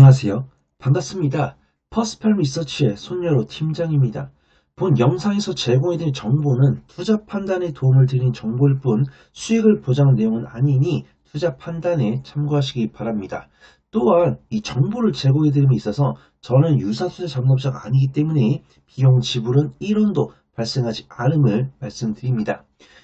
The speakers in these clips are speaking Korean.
안녕하세요. 반갑습니다. 퍼스펠 리서치의 손여로 팀장입니다. 본 영상에서 제공해드린 정보는 투자 판단에 도움을 드리는 정보일 뿐 수익을 보장한 내용은 아니니 투자 판단에 참고하시기 바랍니다. 또한 이 정보를 제공해드림에 있어서 저는 유사투자 전문업자가 아니기 때문에 비용 지불은 1원도 발생하지 않음을 말씀드립니다.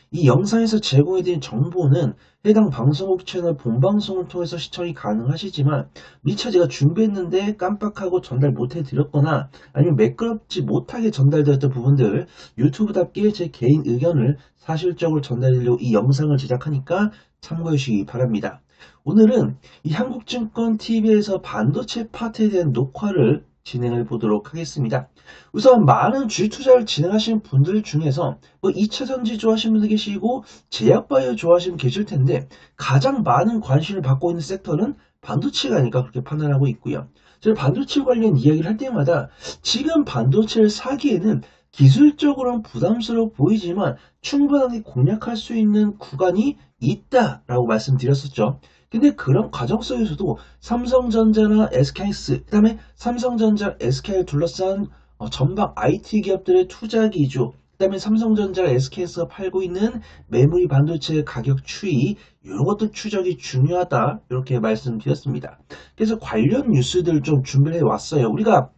이 영상에서 제공해드린 정보는 해당 방송국 채널 본방송을 통해서 시청이 가능하시지만 미처 제가 준비했는데 깜빡하고 전달 못해드렸거나 아니면 매끄럽지 못하게 전달되었던 부분들 유튜브답게 제 개인 의견을 사실적으로 전달하려고 이 영상을 제작하니까 참고해 주시기 바랍니다. 오늘은 이 한국증권TV에서 반도체 파트에 대한 녹화를 진행해 보도록 하겠습니다. 우선 많은 주식 투자를 진행하시는 분들 중에서 2차전지 좋아하시는 분도 계시고 제약바이오 좋아하시는 분 계실 텐데 가장 많은 관심을 받고 있는 섹터는 반도체가 아닐까 그렇게 판단하고 있고요. 저는 반도체 관련 이야기를 할 때마다 지금 반도체를 사기에는 기술적으로는 부담스러워 보이지만 충분하게 공략할 수 있는 구간이 있다라고 말씀드렸었죠. 근데 그런 과정 속에서도 삼성전자나 SK하이닉스, 그 다음에 삼성전자, SK를 둘러싼 전방 IT 기업들의 투자 기조, 그 다음에 삼성전자, SK에서 팔고 있는 메모리 반도체 가격 추이, 이런 것도 추적이 중요하다 이렇게 말씀드렸습니다. 그래서 관련 뉴스들 좀 준비해 왔어요. 우리가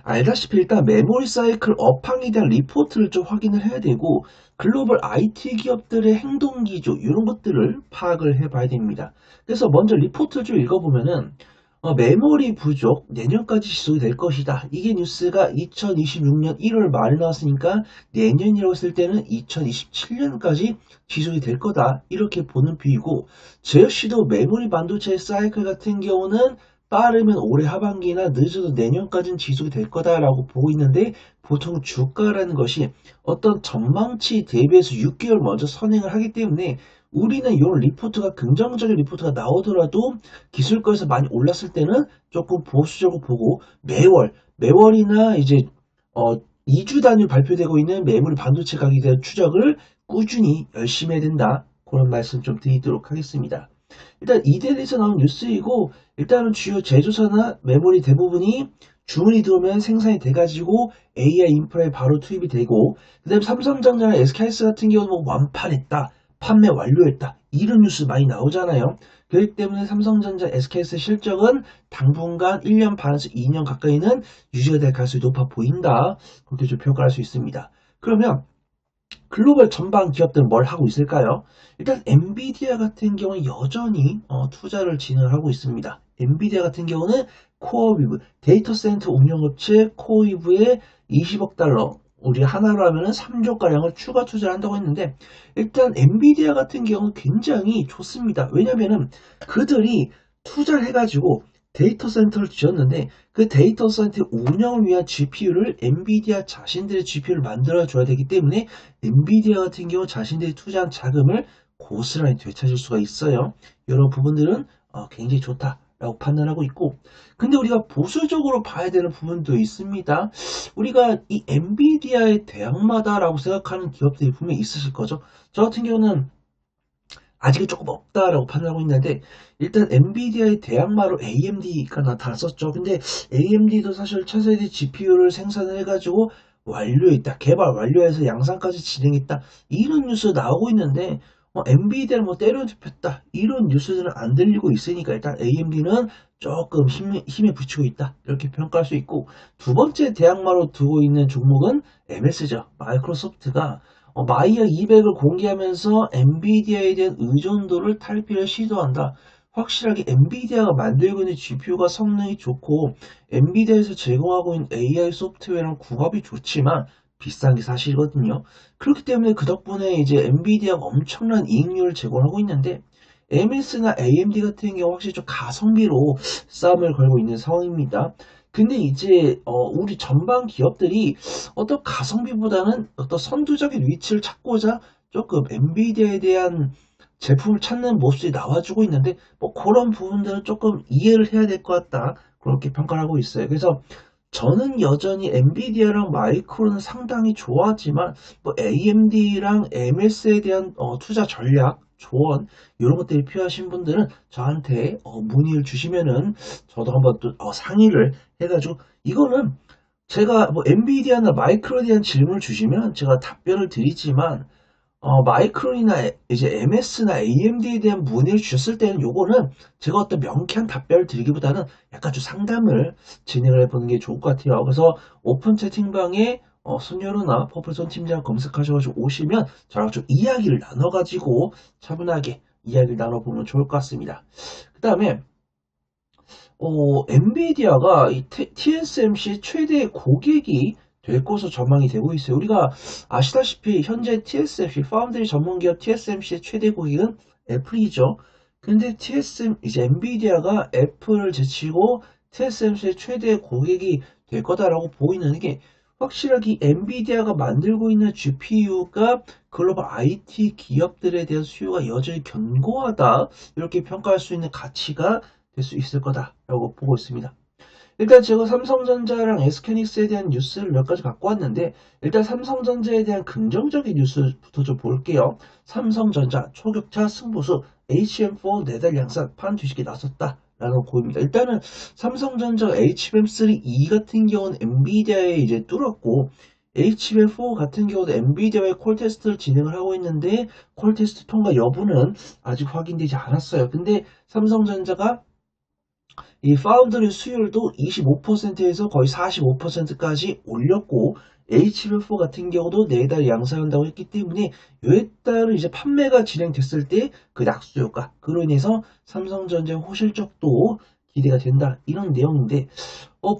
알다시피 일단 메모리 사이클 업황에 대한 리포트를 좀 확인을 해야 되고 글로벌 IT 기업들의 행동 기조 이런 것들을 파악을 해봐야 됩니다. 그래서 먼저 리포트를 좀 읽어보면은 메모리 부족 내년까지 지속이 될 것이다. 이게 뉴스가 2026년 1월 말에 나왔으니까 내년이라고 했을 때는 2027년까지 지속이 될 거다. 이렇게 보는 비이고 제 역시도 메모리 반도체 사이클 같은 경우는 빠르면 올해 하반기나 늦어도 내년까지는 지속이 될 거다라고 보고 있는데 보통 주가라는 것이 어떤 전망치 대비해서 6개월 먼저 선행을 하기 때문에 우리는 이런 리포트가 긍정적인 리포트가 나오더라도 기술가에서 많이 올랐을 때는 조금 보수적으로 보고 매월이나 이제 2주 단위로 발표되고 있는 메모리 반도체 가격에 대한 추적을 꾸준히 열심히 해야 된다. 그런 말씀 좀 드리도록 하겠습니다. 일단 이데일리에서 나온 뉴스이고 일단은 주요 제조사나 메모리 대부분이 주문이 들어오면 생산이 돼가지고 AI 인프라에 바로 투입이 되고 그 다음에 삼성전자나 SK하이닉스 같은 경우는 뭐 완판했다 판매 완료했다 이런 뉴스 많이 나오잖아요. 그렇기 때문에 삼성전자, SK하이닉스 실적은 당분간 1년 반에서 2년 가까이는 유지가 될 가능성이 높아 보인다 그렇게 좀 평가할 수 있습니다. 그러면 글로벌 전방 기업들은 뭘 하고 있을까요? 일단 엔비디아 같은 경우는 여전히 투자를 진행하고 있습니다. 엔비디아 같은 경우는 코어위브 데이터 센터 운영업체 코어위브에 20억 달러 우리 하나로 하면은 3조 가량을 추가 투자를 한다고 했는데 일단 엔비디아 같은 경우는 굉장히 좋습니다. 왜냐면은 그들이 투자를 해가지고 데이터 센터를 지었는데 그 데이터 센터 운영을 위한 GPU를 엔비디아 자신들의 GPU를 만들어 줘야 되기 때문에 엔비디아 같은 경우 자신들이 투자한 자금을 고스란히 되찾을 수가 있어요. 이런 부분들은 굉장히 좋다라고 판단하고 있고 근데 우리가 보수적으로 봐야 되는 부분도 있습니다. 우리가 이 엔비디아의 대항마다라고 생각하는 기업들이 분명히 있으실 거죠. 저 같은 경우는 아직은 조금 없다라고 판단하고 있는데 일단 엔비디아의 대항마로 AMD가 나타났었죠. 근데 AMD도 사실 차세대 GPU를 생산을 해가지고 완료했다. 개발 완료해서 양산까지 진행했다. 이런 뉴스 나오고 있는데 엔비디아를 뭐 때려눕혔다. 이런 뉴스들은 안 들리고 있으니까 일단 AMD는 조금 힘에 붙이고 있다. 이렇게 평가할 수 있고 두 번째 대항마로 두고 있는 종목은 MS죠. 마이크로소프트가 마이어 200을 공개하면서 엔비디아에 대한 의존도를 탈피를 시도한다. 확실하게 엔비디아가 만들고 있는 GPU가 성능이 좋고 엔비디아에서 제공하고 있는 AI 소프트웨어랑 궁합이 좋지만 비싼 게 사실이거든요. 그렇기 때문에 그 덕분에 이제 엔비디아가 엄청난 이익률을 제공하고 있는데 MS나 AMD 같은 경우 확실히 좀 가성비로 싸움을 걸고 있는 상황입니다. 근데 이제 우리 전방 기업들이 어떤 가성비보다는 어떤 선두적인 위치를 찾고자 조금 엔비디아에 대한 제품을 찾는 모습이 나와주고 있는데 뭐 그런 부분들은 조금 이해를 해야 될 것 같다 그렇게 평가를 하고 있어요. 그래서 저는 여전히 엔비디아랑 마이크로는 상당히 좋아하지만 뭐 AMD랑 MS에 대한 투자 전략 조언 이런 것들이 필요하신 분들은 저한테 문의를 주시면은 저도 한번 또 상의를 해가지고 이거는 제가 뭐 엔비디아나 마이크론에 대한 질문을 주시면 제가 답변을 드리지만 마이크론이나 이제 MS나 AMD에 대한 문의를 주셨을 때는 요거는 제가 어떤 명쾌한 답변을 드리기보다는 약간 좀 상담을 진행을 해보는 게 좋을 것 같아요. 그래서 오픈 채팅방에 손여루나 퍼플손 팀장 검색하셔가지고 오시면 저랑 좀 이야기를 나눠가지고 차분하게 이야기를 나눠보면 좋을 것 같습니다. 그 다음에 엔비디아가 이 TSMC 최대 고객이 될 것으로 전망이 되고 있어요. 우리가 아시다시피 현재 TSMC 파운드리 전문기업 TSMC의 최대 고객은 애플이죠. 근데 이제 엔비디아가 애플을 제치고 TSMC의 최대 고객이 될 거다라고 보이는 게 확실하게 엔비디아가 만들고 있는 GPU가 글로벌 IT 기업들에 대한 수요가 여전히 견고하다 이렇게 평가할 수 있는 가치가 될 수 있을 거다라고 보고 있습니다. 일단 제가 삼성전자랑 SK하이닉스에 대한 뉴스를 몇 가지 갖고 왔는데 일단 삼성전자에 대한 긍정적인 뉴스부터 좀 볼게요. 삼성전자 초격차 승부수 HBM4 내달 양산 판 뒤집기 나섰다라는 고입니다. 일단은 삼성전자 HBM3E 같은 경우는 엔비디아에 이제 뚫었고 HBM4 같은 경우도 엔비디아의 콜 테스트를 진행을 하고 있는데 콜 테스트 통과 여부는 아직 확인되지 않았어요. 근데 삼성전자가 이 파운드리 수율도 25%에서 거의 45%까지 올렸고 HBM4 같은 경우도 내달 양산한다고 했기 때문에 이에 따른 이제 판매가 진행됐을 때 그 낙수 효과 그로 인해서 삼성전자의 호실적도 기대가 된다 이런 내용인데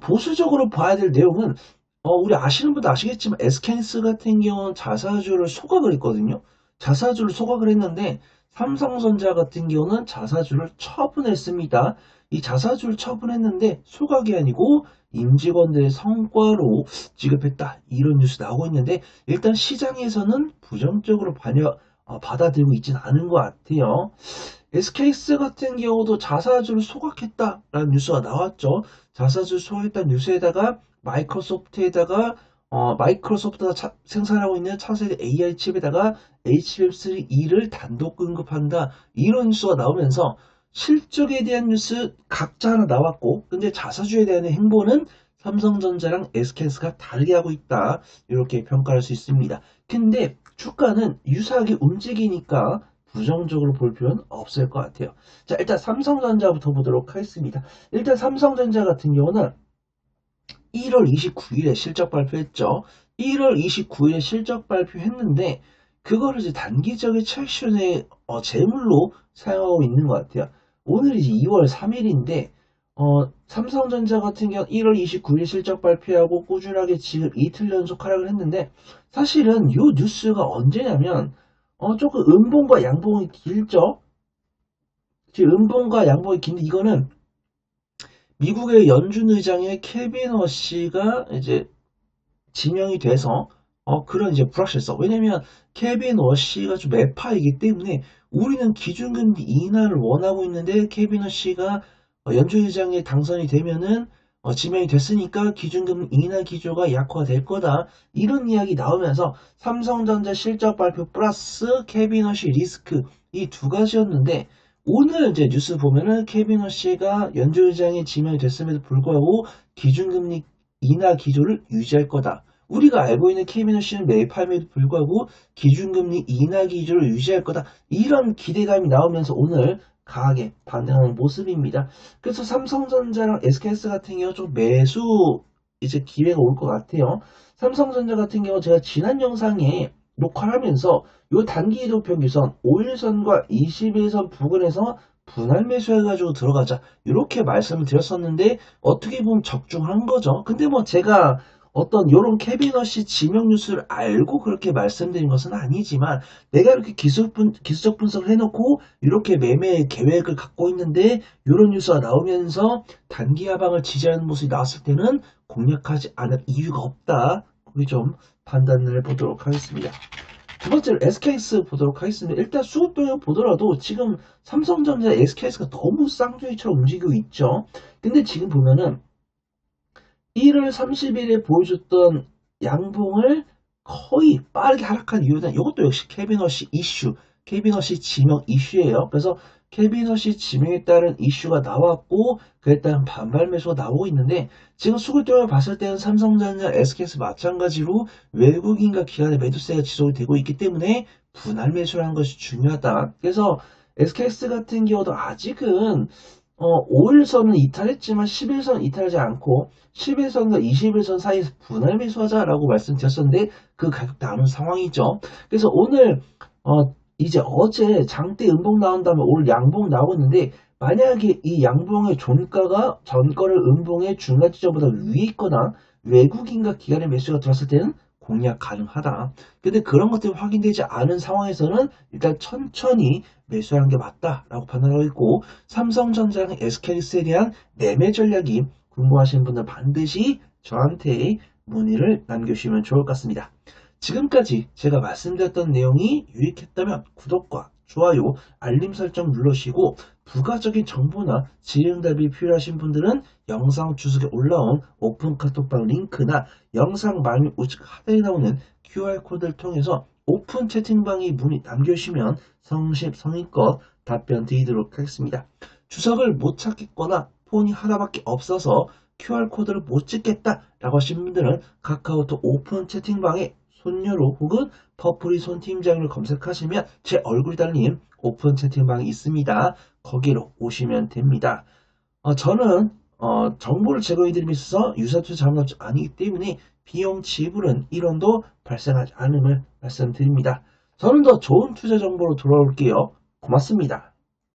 보수적으로 봐야 될 내용은 우리 아시는 분도 아시겠지만 SK하이닉스 같은 경우는 자사주를 소각을 했거든요. 자사주를 소각을 했는데 삼성전자 같은 경우는 자사주를 처분했습니다. 이 자사주를 처분했는데 소각이 아니고 임직원들의 성과로 지급했다. 이런 뉴스 나오고 있는데 일단 시장에서는 부정적으로 받아들이고 있지는 않은 것 같아요. SK스 같은 경우도 자사주를 소각했다라는 뉴스가 나왔죠. 자사주를 소각했다는 뉴스에다가 마이크로소프트가 생산하고 있는 차세대 AI 칩에다가 HBM3E를 단독 공급한다. 이런 뉴스가 나오면서 실적에 대한 뉴스 각자 하나 나왔고 근데 자사주에 대한 행보는 삼성전자랑 SK스가 다르게 하고 있다. 이렇게 평가할 수 있습니다. 근데 주가는 유사하게 움직이니까 부정적으로 볼 필요는 없을 것 같아요. 자, 일단 삼성전자부터 보도록 하겠습니다. 일단 삼성전자 같은 경우는 1월 29일에 실적 발표했죠. 1월 29일에 실적 발표했는데 그거를 이제 단기적인 트랙션의 재물로 사용하고 있는 것 같아요. 오늘이 이제 2월 3일인데 삼성전자 같은 경우 1월 29일 실적 발표하고 꾸준하게 지금 이틀 연속 하락을 했는데 사실은 이 뉴스가 언제냐면 조금 음봉과 양봉이 길죠. 지금 음봉과 양봉이 긴데 이거는 미국의 연준 의장의 케빈 허씨가 이제 지명이 돼서 그런 이제 불확실성. 왜냐면 케빈 허씨가 좀 매파이기 때문에 우리는 기준금리 인하를 원하고 있는데 케빈 허씨가 연준 의장에 당선이 되면은 지명이 됐으니까 기준금리 인하 기조가 약화될 거다. 이런 이야기 나오면서 삼성전자 실적 발표 플러스 케빈 허씨 리스크 이 두 가지였는데 오늘 이제 뉴스 보면은 케빈 허씨가 연준 의장에 지명이 됐음에도 불구하고 기준금리 인하 기조를 유지할 거다. 우리가 알고 있는 케빈 허씨는 매입함에도 불구하고 기준금리 인하 기조를 유지할 거다. 이런 기대감이 나오면서 오늘 강하게 반등하는 모습입니다. 그래서 삼성전자랑 SKS 같은 경우 좀 매수 이제 기회가 올 것 같아요. 삼성전자 같은 경우 제가 지난 영상에 녹화를 하면서 요 단기 이동 평균선 5일선과 21선 부근에서 분할 매수해가지고 들어가자 이렇게 말씀을 드렸었는데 어떻게 보면 적중한 거죠. 근데 뭐 제가 어떤 요런 캐비너시 지명 뉴스를 알고 그렇게 말씀드린 것은 아니지만 내가 이렇게 기술적 분석을 해놓고 이렇게 매매 계획을 갖고 있는데 요런 뉴스가 나오면서 단기 하방을 지지하는 모습이 나왔을 때는 공략하지 않을 이유가 없다. 우리 좀 판단을 해보도록 하겠습니다. 두 번째로 SKS 보도록 하겠습니다. 일단 수급병을 보더라도 지금 삼성전자 SKS가 너무 쌍둥이처럼 움직이고 있죠. 근데 지금 보면은 1월 30일에 보여줬던 양봉을 거의 빠르게 하락한 이유는 이것도 역시 케빈 허씨 이슈, 케빈 허시 지명 이슈예요. 그래서 케빈 허시 지명에 따른 이슈가 나왔고 그에 따른 반발 매수가 나오고 있는데 지금 수급적으로 봤을 때는 삼성전자, SKS 마찬가지로 외국인과 기관의 매도세가 지속이 되고 있기 때문에 분할 매수라는 것이 중요하다. 그래서 SKS 같은 경우도 아직은 5일선은 이탈했지만 10일선 이탈하지 않고 10일선과 20일선 사이에서 분할 매수하자라고 말씀드렸었는데 그 가격 나오는 상황이죠. 그래서 오늘 이제 어제 장대 음봉 나온 다음에 오늘 양봉 나오고 있는데 만약에 이 양봉의 종가가 전거래 음봉의 중간 지점보다 위에 있거나 외국인과 기관의 매수가 들어왔을 때는 공략 가능하다. 근데 그런 것들이 확인되지 않은 상황에서는 일단 천천히 매수하는 게 맞다라고 판단하고 있고 삼성전자랑 SK스에 대한 매매 전략이 궁금하신 분들 반드시 저한테 문의를 남겨주시면 좋을 것 같습니다. 지금까지 제가 말씀드렸던 내용이 유익했다면 구독과 좋아요, 알림 설정 눌러주시고 부가적인 정보나 질의응답이 필요하신 분들은 영상 주석에 올라온 오픈 카톡방 링크나 영상 말미 우측 하단에 나오는 QR코드를 통해서 오픈 채팅방에 문의 남겨주시면 성심성의껏 답변 드리도록 하겠습니다. 주석을 못 찾겠거나 폰이 하나밖에 없어서 QR코드를 못 찍겠다라고 하신 분들은 카카오톡 오픈 채팅방에 손녀로 혹은 퍼플이 손팀장을 검색하시면 제 얼굴이 달린 오픈 채팅방이 있습니다. 거기로 오시면 됩니다. 저는 정보를 제공해드림에 있어서 유사투자 자문업체 아니기 때문에 비용 지불은 1원도 발생하지 않음을 말씀드립니다. 저는 더 좋은 투자 정보로 돌아올게요. 고맙습니다.